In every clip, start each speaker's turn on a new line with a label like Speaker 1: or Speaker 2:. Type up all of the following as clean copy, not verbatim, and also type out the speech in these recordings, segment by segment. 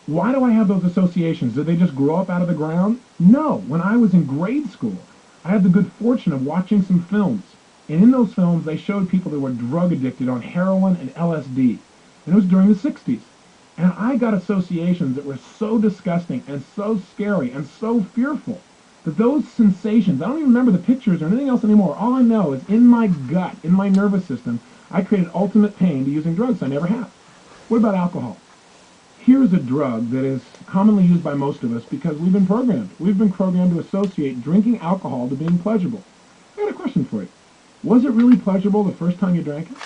Speaker 1: Why do I have those associations? Did they just grow up out of the ground? No. When I was in grade school, I had the good fortune of watching some films. And in those films, they showed people that were drug addicted on heroin and LSD. And it was during the 60s. And I got associations that were so disgusting and so scary and so fearful that those sensations, I don't even remember the pictures or anything else anymore. All I know is in my gut, in my nervous system, I created ultimate pain to using drugs I never have. What about alcohol? Here's a drug that is commonly used by most of us because we've been programmed. We've been programmed to associate drinking alcohol to being pleasurable. I got a question for you. Was it really pleasurable the first time you drank it?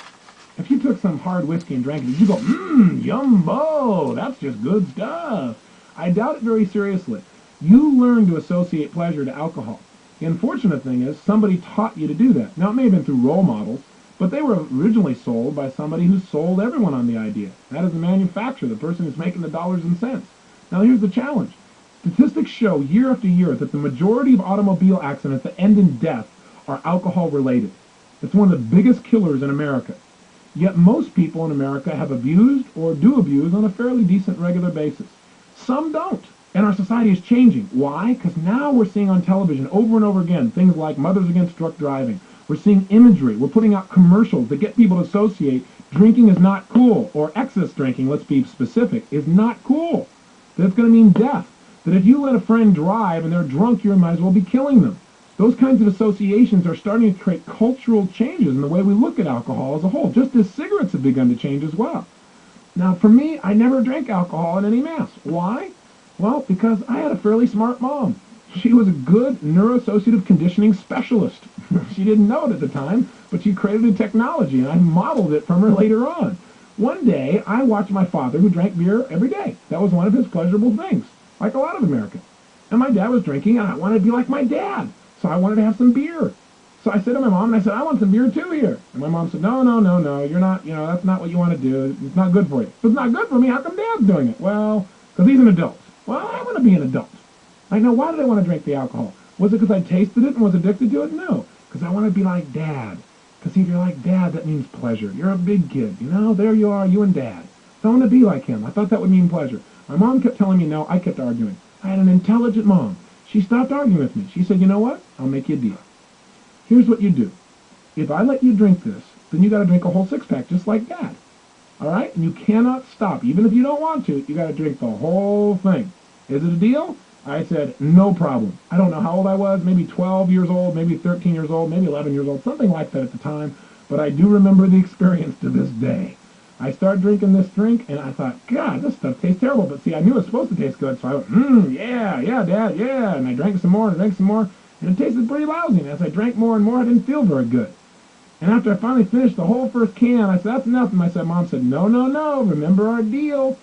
Speaker 1: If you took some hard whiskey and drank it, did you go, yumbo, that's just good stuff? I doubt it very seriously. You learn to associate pleasure to alcohol. The unfortunate thing is somebody taught you to do that. Now, it may have been through role models, but they were originally sold by somebody who sold everyone on the idea. That is the manufacturer, the person who's making the dollars and cents. Now, here's the challenge. Statistics show year after year that the majority of automobile accidents that end in death are alcohol-related. It's one of the biggest killers in America. Yet most people in America have abused or do abuse on a fairly decent regular basis. Some don't. And our society is changing. Why? Because now we're seeing on television over and over again things like Mothers Against Drunk Driving. We're seeing imagery. We're putting out commercials that get people to associate drinking is not cool, or excess drinking, let's be specific, is not cool. That it's going to mean death. That if you let a friend drive and they're drunk, you might as well be killing them. Those kinds of associations are starting to create cultural changes in the way we look at alcohol as a whole, just as cigarettes have begun to change as well. Now, for me, I never drank alcohol in any mass. Why? Well, because I had a fairly smart mom. She was a good neuroassociative conditioning specialist. She didn't know it at the time, but she created a technology, and I modeled it from her later on. One day, I watched my father, who drank beer every day. That was one of his pleasurable things, like a lot of Americans. And my dad was drinking, and I wanted to be like my dad. So I wanted to have some beer. So I said to my mom, and I said, I want some beer too here. And my mom said, no, you're not, that's not what you want to do. It's not good for you. If it's not good for me, how come Dad's doing it? Well, because he's an adult. Well, I want to be an adult. I know, why did I want to drink the alcohol? Was it because I tasted it and was addicted to it? No, because I want to be like Dad. Because if you're like Dad, that means pleasure. You're a big kid, there you are, you and Dad. So I want to be like him. I thought that would mean pleasure. My mom kept telling me no, I kept arguing. I had an intelligent mom. She stopped arguing with me. She said, you know what? I'll make you a deal. Here's what you do. If I let you drink this, then you got to drink a whole six-pack just like Dad. All right? And you cannot stop. Even if you don't want to, you got to drink the whole thing. Is it a deal? I said, no problem. I don't know how old I was, maybe 12 years old, maybe 13 years old, maybe 11 years old, something like that at the time. But I do remember the experience to this day. I started drinking this drink, and I thought, God, this stuff tastes terrible. But see, I knew it was supposed to taste good, so I went, yeah, Dad, yeah. And I drank some more, and it tasted pretty lousy. And as I drank more and more, I didn't feel very good. And after I finally finished the whole first can, I said, that's enough. And Mom said, no, remember our deal.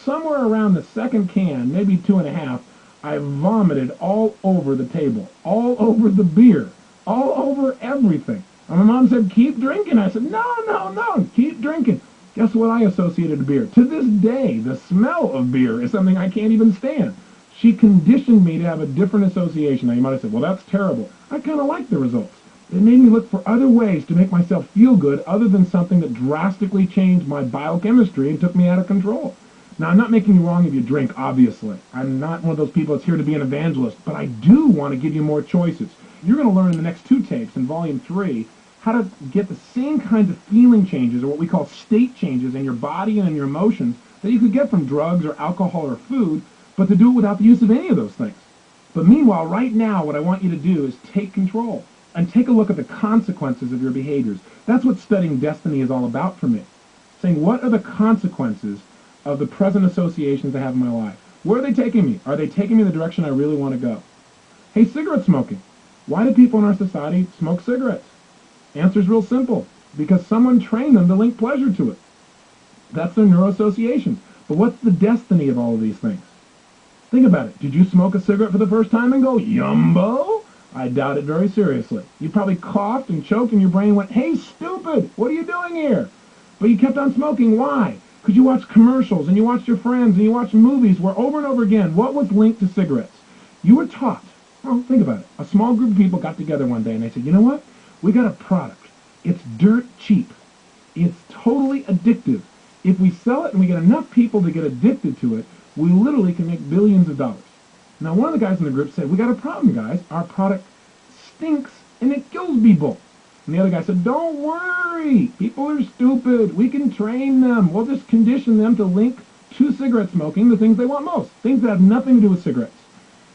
Speaker 1: Somewhere around the second can, maybe 2.5, I vomited all over the table, all over the beer, all over everything. And my mom said, keep drinking. I said, no, keep drinking. Guess what I associated to beer? To this day, the smell of beer is something I can't even stand. She conditioned me to have a different association. Now, you might have said, well, that's terrible. I kind of like the results. It made me look for other ways to make myself feel good other than something that drastically changed my biochemistry and took me out of control. Now, I'm not making you wrong if you drink, obviously. I'm not one of those people that's here to be an evangelist, but I do want to give you more choices. You're going to learn in the next 2 tapes in Volume 3 how to get the same kinds of feeling changes, or what we call state changes, in your body and in your emotions that you could get from drugs or alcohol or food, but to do it without the use of any of those things. But meanwhile, right now, what I want you to do is take control and take a look at the consequences of your behaviors. That's what studying destiny is all about for me. Saying, what are the consequences of the present associations I have in my life? Where are they taking me? Are they taking me in the direction I really want to go? Hey, cigarette smoking. Why do people in our society smoke cigarettes? Answer's real simple. Because someone trained them to link pleasure to it. That's their neuroassociation. But what's the destiny of all of these things? Think about it. Did you smoke a cigarette for the first time and go, yumbo? I doubt it very seriously. You probably coughed and choked and your brain went, hey, stupid, what are you doing here? But you kept on smoking. Why? Because you watched commercials and you watched your friends and you watched movies where over and over again, what was linked to cigarettes? You were taught. Well, think about it. A small group of people got together one day and they said, you know what? We got a product. It's dirt cheap. It's totally addictive. If we sell it and we get enough people to get addicted to it, We literally can make billions of dollars. Now, one of the guys in the group said, we got a problem, guys. Our product stinks and it kills people. And the other guy said, don't worry. People are stupid. We can train them. We'll just condition them to link to cigarette smoking the things they want most, things that have nothing to do with cigarettes.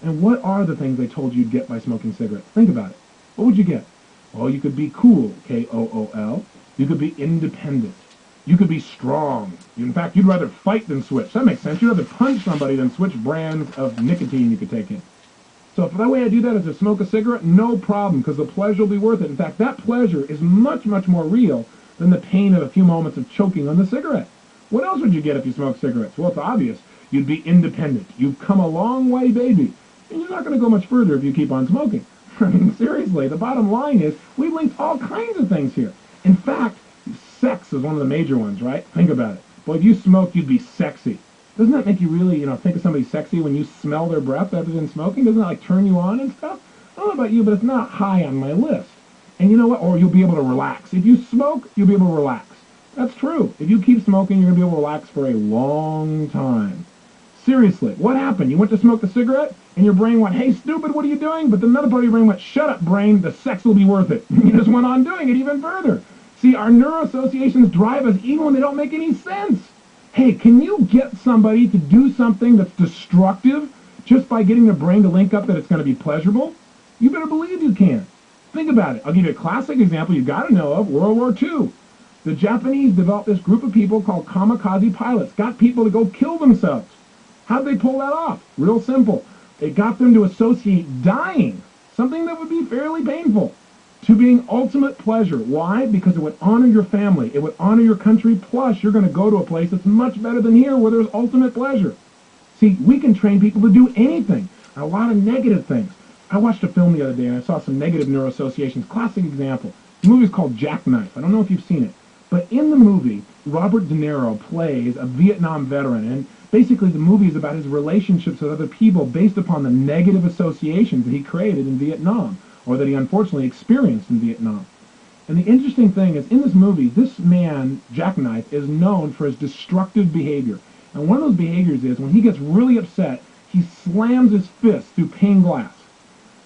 Speaker 1: And what are the things they told you you'd get by smoking cigarettes? Think about it. What would you get? Well, you could be cool, K-O-O-L. You could be independent. You could be strong. In fact, you'd rather fight than switch. That makes sense. You'd rather punch somebody than switch brands of nicotine you could take in. So if the way I do that is to smoke a cigarette, no problem, because the pleasure will be worth it. In fact, that pleasure is much, much more real than the pain of a few moments of choking on the cigarette. What else would you get if you smoked cigarettes? Well, it's obvious. You'd be independent. You've come a long way, baby. And you're not going to go much further if you keep on smoking. I mean, seriously, the bottom line is we've linked all kinds of things here. In fact, sex is one of the major ones, right? Think about it. Boy, if you smoked, you'd be sexy. Doesn't that make you really, think of somebody sexy when you smell their breath other than smoking? Doesn't that, turn you on and stuff? I don't know about you, but it's not high on my list. And you know what? Or you'll be able to relax. If you smoke, you'll be able to relax. That's true. If you keep smoking, you're going to be able to relax for a long time. Seriously, what happened? You went to smoke a cigarette, and your brain went, hey, stupid, what are you doing? But another part of your brain went, shut up, brain, the sex will be worth it. You just went on doing it even further. See, our neuroassociations drive us even when they don't make any sense. Hey, can you get somebody to do something that's destructive just by getting their brain to link up that it's going to be pleasurable? You better believe you can. Think about it. I'll give you a classic example you've got to know of, World War II. The Japanese developed this group of people called kamikaze pilots, got people to go kill themselves. How'd they pull that off? Real simple. They got them to associate dying, something that would be fairly painful, to being ultimate pleasure. Why? Because it would honor your family. It would honor your country. Plus, you're going to go to a place that's much better than here where there's ultimate pleasure. See, we can train people to do anything, a lot of negative things. I watched a film the other day and I saw some negative neuroassociations. Classic example. The movie's called Jackknife. I don't know if you've seen it. But in the movie, Robert De Niro plays a Vietnam veteran, and basically the movie is about his relationships with other people based upon the negative associations that he created in Vietnam, or that he unfortunately experienced in Vietnam. And the interesting thing is, in this movie, this man, Jackknife, is known for his destructive behavior. And one of those behaviors is, when he gets really upset, he slams his fist through pane glass.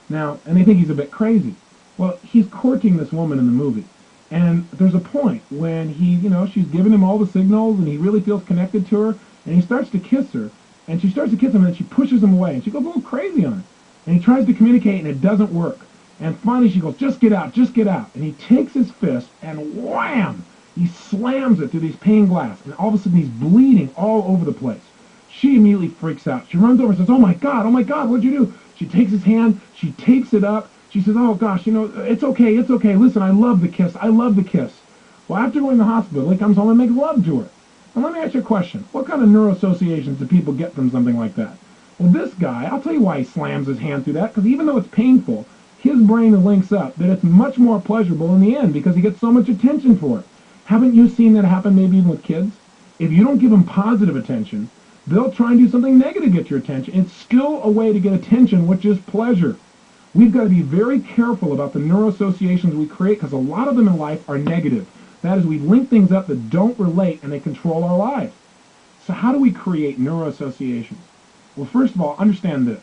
Speaker 1: Now, and they think he's a bit crazy. Well, he's courting this woman in the movie. And there's a point when he, she's giving him all the signals, and he really feels connected to her, and he starts to kiss her, and she starts to kiss him, and she pushes him away, and she goes a little crazy on him. And he tries to communicate, and it doesn't work. And finally she goes, just get out, just get out. And he takes his fist, and wham! He slams it through these pane glass, and all of a sudden he's bleeding all over the place. She immediately freaks out. She runs over and says, oh my God, what'd you do? She takes his hand, she tapes it up. She says, oh gosh, it's okay. Listen, I love the kiss. Well, after going to the hospital, he comes home and makes love to her. Now let me ask you a question. What kind of neuroassociations do people get from something like that? Well, this guy, I'll tell you why he slams his hand through that, because even though it's painful, his brain links up that it's much more pleasurable in the end because he gets so much attention for it. Haven't you seen that happen maybe even with kids? If you don't give them positive attention, they'll try and do something negative to get your attention. It's still a way to get attention, which is pleasure. We've got to be very careful about the neuroassociations we create because a lot of them in life are negative. That is, we link things up that don't relate and they control our lives. So how do we create neuroassociations? Well, first of all, understand this,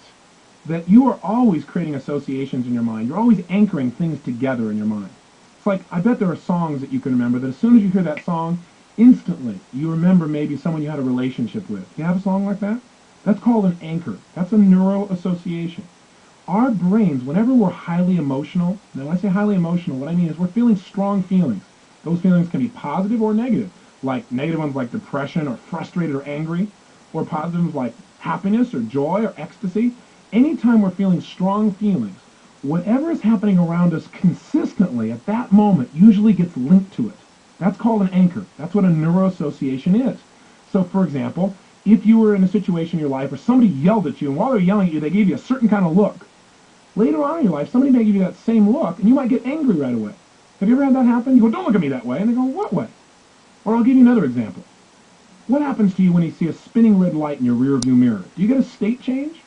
Speaker 1: that you are always creating associations in your mind. You're always anchoring things together in your mind. It's like, I bet there are songs that you can remember that as soon as you hear that song, instantly you remember maybe someone you had a relationship with. Do you have a song like that? That's called an anchor. That's a neuroassociation. Our brains, whenever we're highly emotional, now when I say highly emotional, what I mean is we're feeling strong feelings. Those feelings can be positive or negative, like negative ones like depression or frustrated or angry, or positive ones like happiness or joy or ecstasy. Anytime we're feeling strong feelings, whatever is happening around us consistently at that moment usually gets linked to it. That's called an anchor. That's what a neuroassociation is. So, for example, if you were in a situation in your life where somebody yelled at you, and while they're yelling at you, they gave you a certain kind of look, later on in your life, somebody may give you that same look, and you might get angry right away. Have you ever had that happen? You go, don't look at me that way. And they go, what way? Or I'll give you another example. What happens to you when you see a spinning red light in your rear view mirror? Do you get a state change?